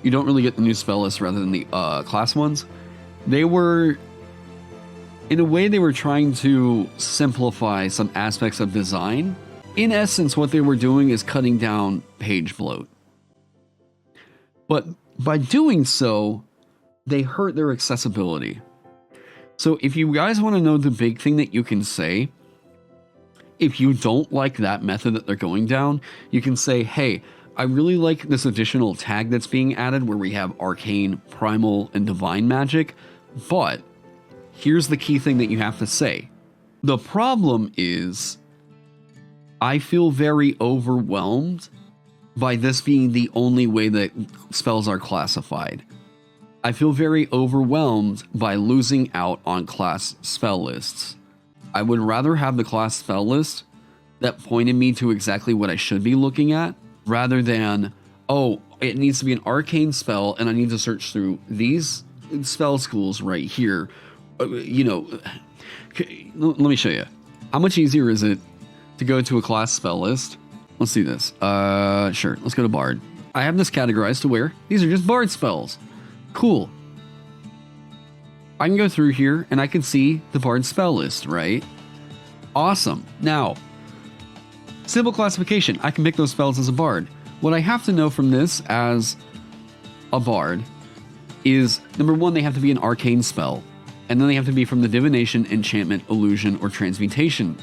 you don't really get the new spell list rather than the class ones. They were, in a way, they were trying to simplify some aspects of design. In essence, what they were doing is cutting down page bloat. But by doing so, they hurt their accessibility. So if you guys want to know the big thing that you can say, if you don't like that method that they're going down, you can say, hey, I really like this additional tag that's being added where we have arcane, primal, and divine magic, but here's the key thing that you have to say. The problem is, I feel very overwhelmed by this being the only way that spells are classified. I feel very overwhelmed by losing out on class spell lists. I would rather have the class spell list that pointed me to exactly what I should be looking at, rather than, oh, it needs to be an arcane spell and I need to search through these spell schools right here. You know, let me show you. How much easier is it to go to a class spell list? Let's do this. Sure, let's go to Bard. I have this categorized to where these are just Bard spells. Cool. I can go through here and I can see the Bard spell list, right? Awesome. Now, simple classification. I can pick those spells as a Bard. What I have to know from this as a Bard is, number one, they have to be an arcane spell. And then they have to be from the divination, enchantment, illusion, or transmutation.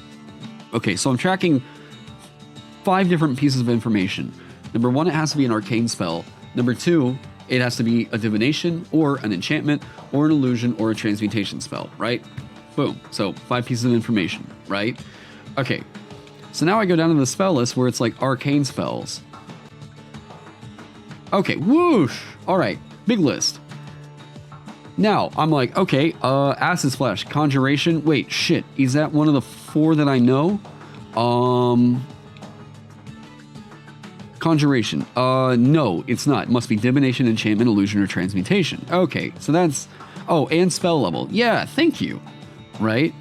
Okay, so I'm tracking 5 different pieces of information. Number one, it has to be an arcane spell. Number two, it has to be a divination or an enchantment or an illusion or a transmutation spell, right? Boom. So 5 pieces of information, right? Okay. So now I go down to the spell list where it's like arcane spells. Okay, whoosh. All right, big list. Now I'm like, okay, Acid Splash, Conjuration. Wait, shit. Is that one of the 4 that I know? Conjuration. No, it's not. It must be divination, enchantment, illusion, or transmutation. Okay, so that's... Oh, and spell level. Yeah, thank you. Right?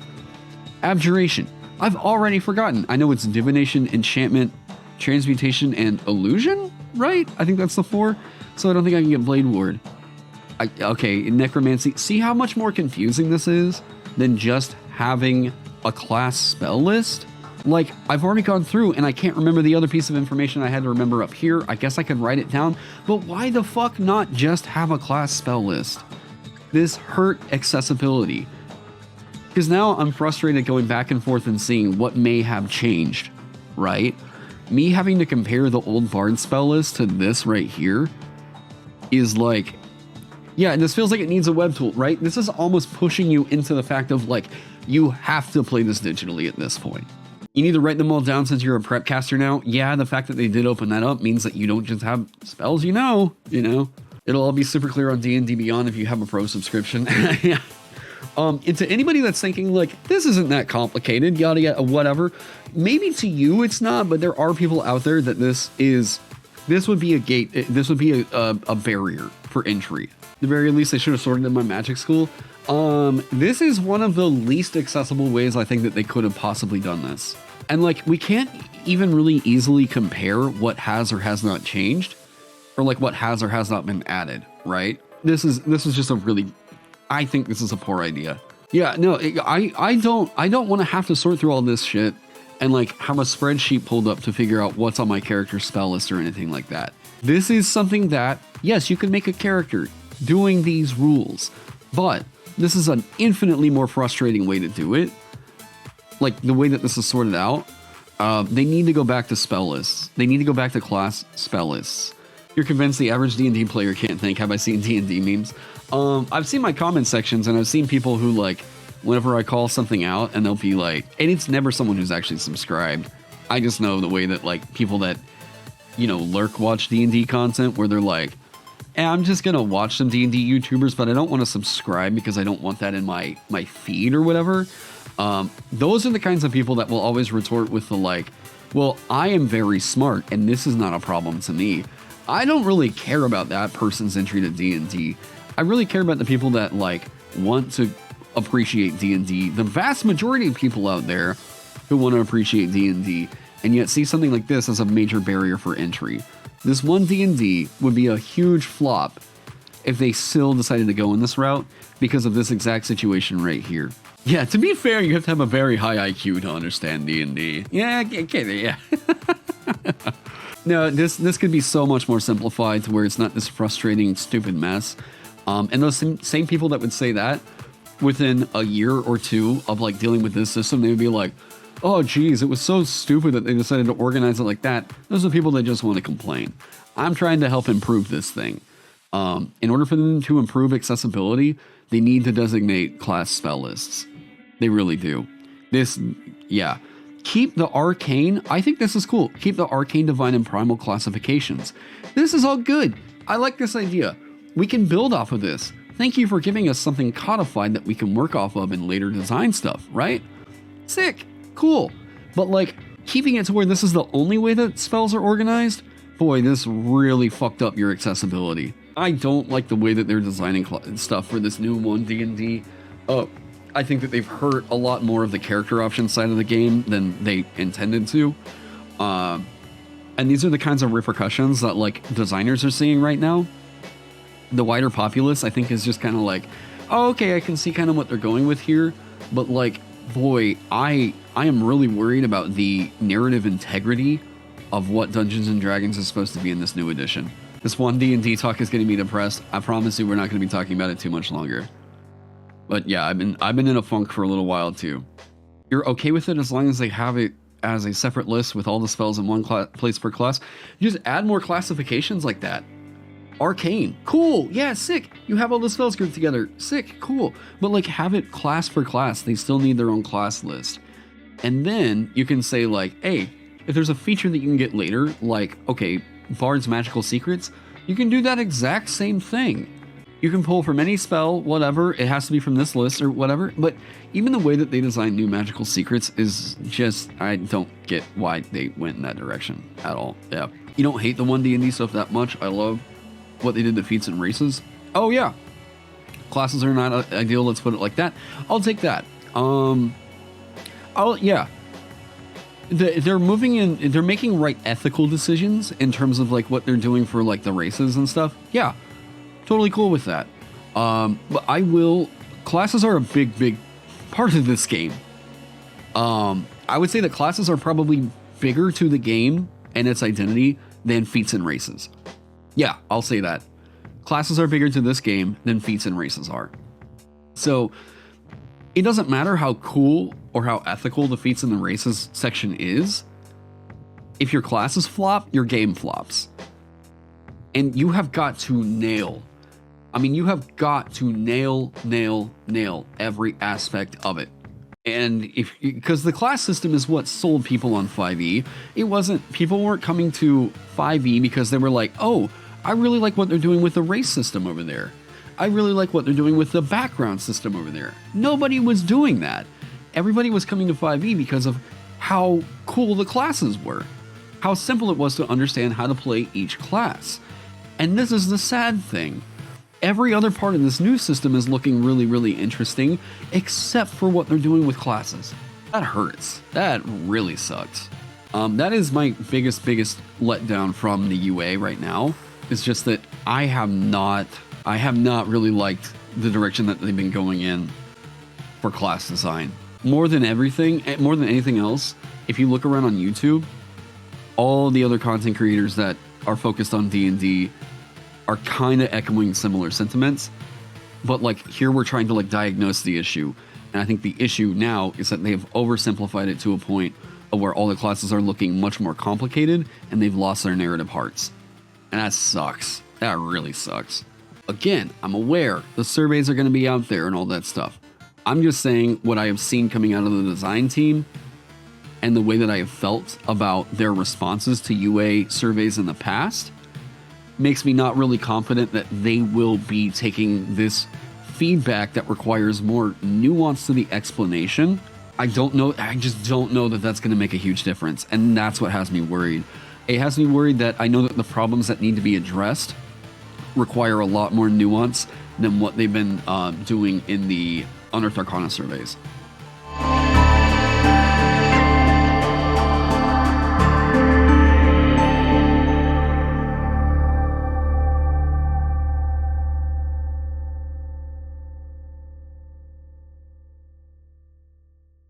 Abjuration. I've already forgotten. I know it's divination, enchantment, transmutation, and illusion, right? I think that's the 4. So I don't think I can get Blade Ward. Okay, necromancy. See how much more confusing this is than just having a class spell list? Like, I've already gone through and I can't remember the other piece of information I had to remember up here. I guess I could write it down, but why the fuck not just have a class spell list? This hurt accessibility. Because now I'm frustrated going back and forth and seeing what may have changed, right? Me having to compare the old Bard spell list to this right here is like, yeah, this feels like it needs a web tool, right? This is almost pushing you into the fact of like, you have to play this digitally at this point. You need to write them all down since you're a prep caster now. Yeah, the fact that they did open that up means that you don't just have spells, you know. It'll all be super clear on D&D Beyond if you have a pro subscription. Yeah. And to anybody that's thinking like, this isn't that complicated, yada yada, whatever. Maybe to you it's not, but there are people out there that this would be a gate, this would be a barrier for entry. At the very least, they should have sorted in my magic school. This is one of the least accessible ways I think that they could have possibly done this. And like, we can't even really easily compare what has or has not changed, or like what has or has not been added, right? This is just a really, I think this is a poor idea. Yeah, no, I don't want to have to sort through all this shit and like have a spreadsheet pulled up to figure out what's on my character's spell list or anything like that. This is something that, yes, you can make a character doing these rules, but this is an infinitely more frustrating way to do it. Like the way that this is sorted out, they need to go back to spell lists. They need to go back to class spell lists. You're convinced the average D&D player can't think. Have I seen D&D memes? I've seen my comment sections and I've seen people who like, whenever I call something out and they'll be like, and it's never someone who's actually subscribed. I just know the way that like people that, you know, lurk watch D&D content where they're like, I'm just going to watch some D&D YouTubers, but I don't want to subscribe because I don't want that in my feed or whatever. Those are the kinds of people that will always retort with the like, well, I am very smart and this is not a problem to me. I don't really care about that person's entry to D&D. I really care about the people that like want to appreciate D&D. The vast majority of people out there who want to appreciate D&D and yet see something like this as a major barrier for entry. This one D&D would be a huge flop if they still decided to go in this route because of this exact situation right here. Yeah, to be fair, you have to have a very high IQ to understand D&D. Yeah, okay, yeah. No, this could be so much more simplified to where it's not this frustrating, stupid mess. And those same people that would say that, within a year or two of like dealing with this system, they would be like, oh geez, it was so stupid that they decided to organize it like that. Those are people that just want to complain. I'm trying to help improve this thing. In order for them to improve accessibility, they need to designate class spell lists. They really do. Yeah. Keep the arcane. I think this is cool. Keep the arcane, divine, and primal classifications. This is all good. I like this idea. We can build off of this. Thank you for giving us something codified that we can work off of in later design stuff, right? Sick. Cool. But like, keeping it to where this is the only way that spells are organized? Boy, this really fucked up your accessibility. I don't like the way that they're designing stuff for this new 1D&D. I think that they've hurt a lot more of the character option side of the game than they intended to. And these are the kinds of repercussions that like designers are seeing right now. The wider populace, I think, is just kind of like, oh, okay, I can see kind of what they're going with here. But like, boy, I am really worried about the narrative integrity of what Dungeons & Dragons is supposed to be in this new edition. This one D&D talk is getting me depressed. I promise you we're not going to be talking about it too much longer. But yeah, I've been in a funk for a little while too. You're okay with it as long as they have it as a separate list with all the spells in one place per class? You just add more classifications like that. Arcane, cool, yeah, sick. You have all the spells grouped together, sick, cool. But like, have it class per class. They still need their own class list. And then you can say like, hey, if there's a feature that you can get later, like, okay, Bard's Magical Secrets, you can do that exact same thing. You can pull from any spell, whatever, it has to be from this list or whatever, but even the way that they design new Magical Secrets is just, I don't get why they went in that direction at all. Yeah. You don't hate the 1D&D stuff that much. I love what they did to feats and races. Oh yeah. Classes are not ideal, let's put it like that. I'll take that. Yeah. They're moving in, they're making right ethical decisions in terms of like what they're doing for like the races and stuff. Yeah. Totally cool with that. But classes are a big part of this game. I would say that classes are probably bigger to the game and its identity than feats and races. Yeah, I'll say that. Classes are bigger to this game than feats and races are. So it doesn't matter how cool or how ethical the feats and the races section is. If your classes flop, your game flops. And you have got to nail every aspect of it. And because the class system is what sold people on 5e, people weren't coming to 5e because they were like, oh, I really like what they're doing with the race system over there. I really like what they're doing with the background system over there. Nobody was doing that. Everybody was coming to 5e because of how cool the classes were, how simple it was to understand how to play each class. And this is the sad thing. Every other part of this new system is looking really interesting, except for what they're doing with classes. That hurts. That really sucks. That is my biggest letdown from the UA right now. It's just that I have not really liked the direction that they've been going in for class design. More than anything else, if you look around on YouTube, all the other content creators that are focused on D&D are kind of echoing similar sentiments, but like here we're trying to like diagnose the issue, and I think the issue now is that they've oversimplified it to a point of where all the classes are looking much more complicated and they've lost their narrative hearts, and that sucks. That really sucks. Again, I'm aware the surveys are going to be out there and all that stuff. I'm just saying what I have seen coming out of the design team and the way that I have felt about their responses to UA surveys in the past makes me not really confident that they will be taking this feedback that requires more nuance to the explanation. I just don't know that that's going to make a huge difference, and that's what has me worried. It has me worried that I know that the problems that need to be addressed require a lot more nuance than what they've been doing in the Unearthed Arcana surveys.